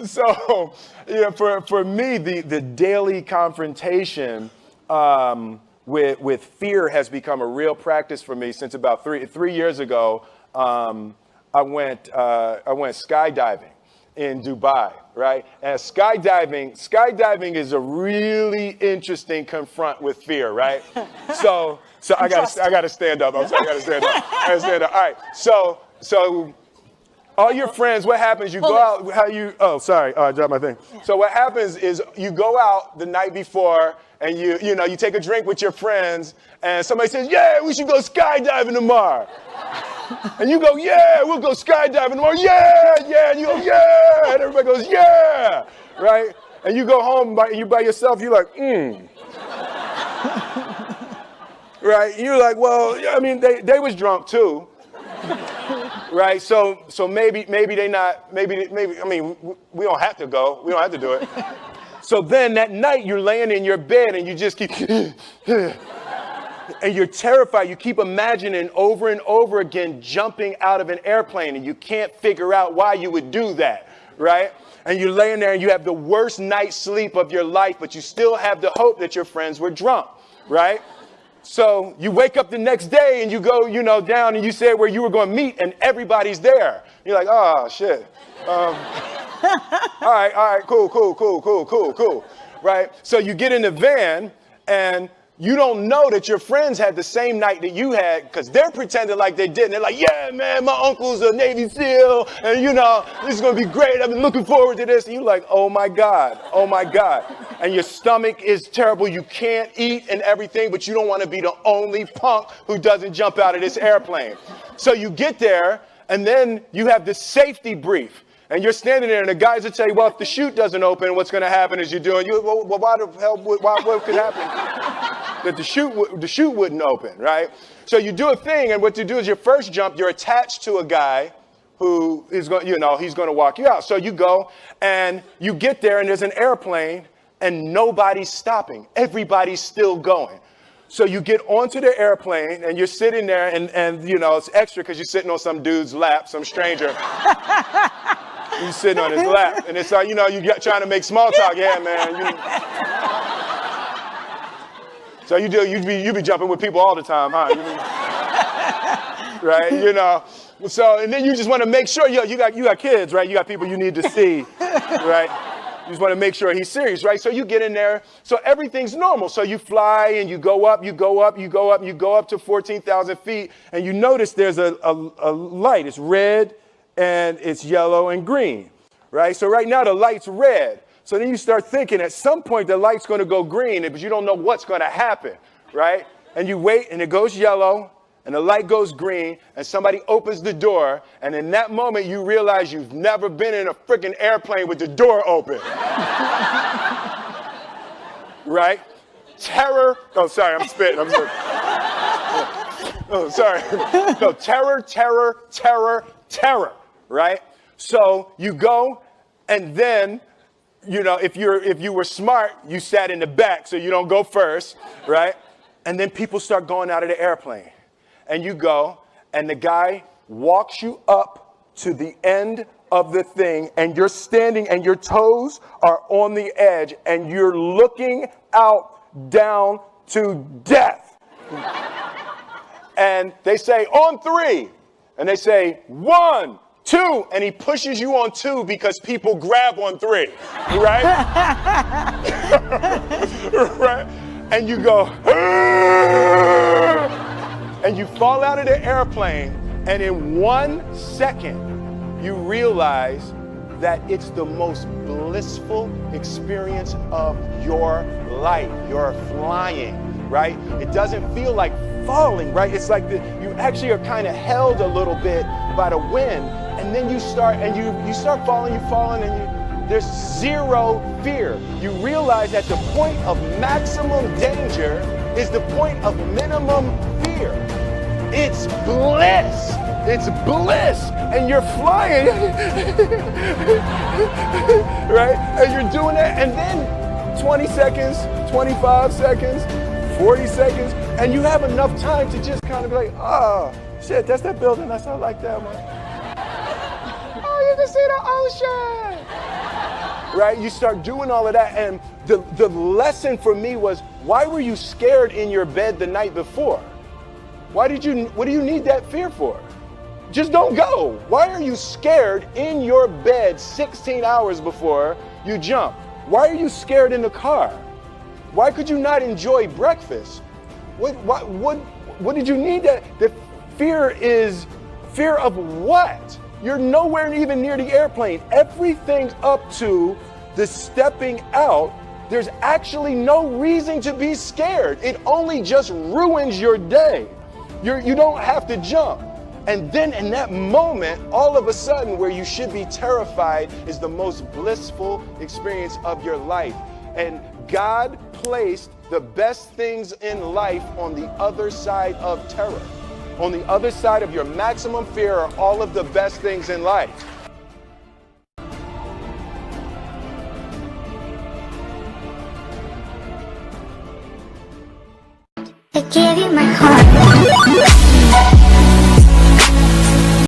So, for me, the daily confrontation with fear has become a real practice for me since about three years ago. I went skydiving in Dubai, right? And skydiving is a really interesting confront with fear, right? So I gotta stand up. I'm sorry, I gotta stand up. All right. So all your friends, what happens? You go out. I dropped my thing. Yeah. So what happens is you go out the night before and you take a drink with your friends and somebody says, yeah, we should go skydiving tomorrow. And you go, yeah, we'll go skydiving tomorrow. Yeah. And you go, yeah. And everybody goes, yeah. Right? And you go home by yourself. You're like, Right? And you're like, well, I mean, they was drunk too. Right? So maybe they not, maybe, I mean, we don't have to go. We don't have to do it. So then that night you're laying in your bed and you just keep, and you're terrified. You keep imagining over and over again jumping out of an airplane and you can't figure out why you would do that, right? And you're laying there and you have the worst night's sleep of your life, but you still have the hope that your friends were drunk, right? So you wake up the next day and you go, down and you say where you were going to meet and everybody's there. You're like, oh, shit. All right, cool. Right? So you get in the van and you don't know that your friends had the same night that you had because they're pretending like they didn't. They're like, yeah, man, my uncle's a Navy SEAL and, this is going to be great. I've been looking forward to this. And you're like, oh, my God. And your stomach is terrible. You can't eat and everything, but you don't want to be the only punk who doesn't jump out of this airplane. So you get there and then you have this safety brief. And you're standing there, and the guys will tell you, well, if the chute doesn't open, what's going to happen is why the hell, what could happen? That the chute wouldn't open, right? So you do a thing, and what you do is your first jump, you're attached to a guy who is going, he's going to walk you out. So you go, and you get there, and there's an airplane, and nobody's stopping. Everybody's still going. So you get onto the airplane, and you're sitting there, and it's extra because you're sitting on some dude's lap, some stranger. You sitting on his lap, and it's like, you trying to make small talk. Yeah, man. So you be jumping with people all the time, huh? Right? So, and then you just want to make sure, you got kids, right? You got people you need to see, right? You just want to make sure he's serious, right? So you get in there. So everything's normal. So you fly and you go up to 14,000 feet, and you notice there's a light. It's red. And it's yellow and green, right? So right now the light's red. So then you start thinking at some point the light's going to go green, but you don't know what's going to happen, right? And you wait and it goes yellow and the light goes green and somebody opens the door. And in that moment you realize you've never been in a freaking airplane with the door open. Right? Terror. Oh, sorry, I'm spitting. Oh, sorry. No, terror. Right? So you go, and then, if you were smart, you sat in the back so you don't go first, right? And then people start going out of the airplane. And you go, and the guy walks you up to the end of the thing, and you're standing, and your toes are on the edge, and you're looking out down to death. And they say, on 3. And they say, 1, 2, and he pushes you on 2 because people grab on 3, right? Right? And you go, and you fall out of the airplane, and in 1 second, you realize that it's the most blissful experience of your life. You're flying, right? It doesn't feel like falling, right? It's like you actually are kind of held a little bit by the wind, and then you start falling, and there's zero fear. You realize that the point of maximum danger is the point of minimum fear. It's bliss. It's bliss, and you're flying, right? And you're doing that, and then 20 seconds, 25 seconds, 40 seconds, and you have enough time to just kind of be like, oh, shit, that's that building. I like that one. Oh, you can see the ocean. right? You start doing all of that. And the lesson for me was, why were you scared in your bed the night before? What do you need that fear for? Just don't go. Why are you scared in your bed 16 hours before you jump? Why are you scared in the car? Why could you not enjoy breakfast? What did you need that? The fear is fear of what? You're nowhere even near the airplane. Everything's up to the stepping out. There's actually no reason to be scared. It only just ruins your day. You don't have to jump. And then in that moment, all of a sudden, where you should be terrified is the most blissful experience of your life. And God placed the best things in life on the other side of terror. On the other side of your maximum fear are all of the best things in life. I gave you my heart.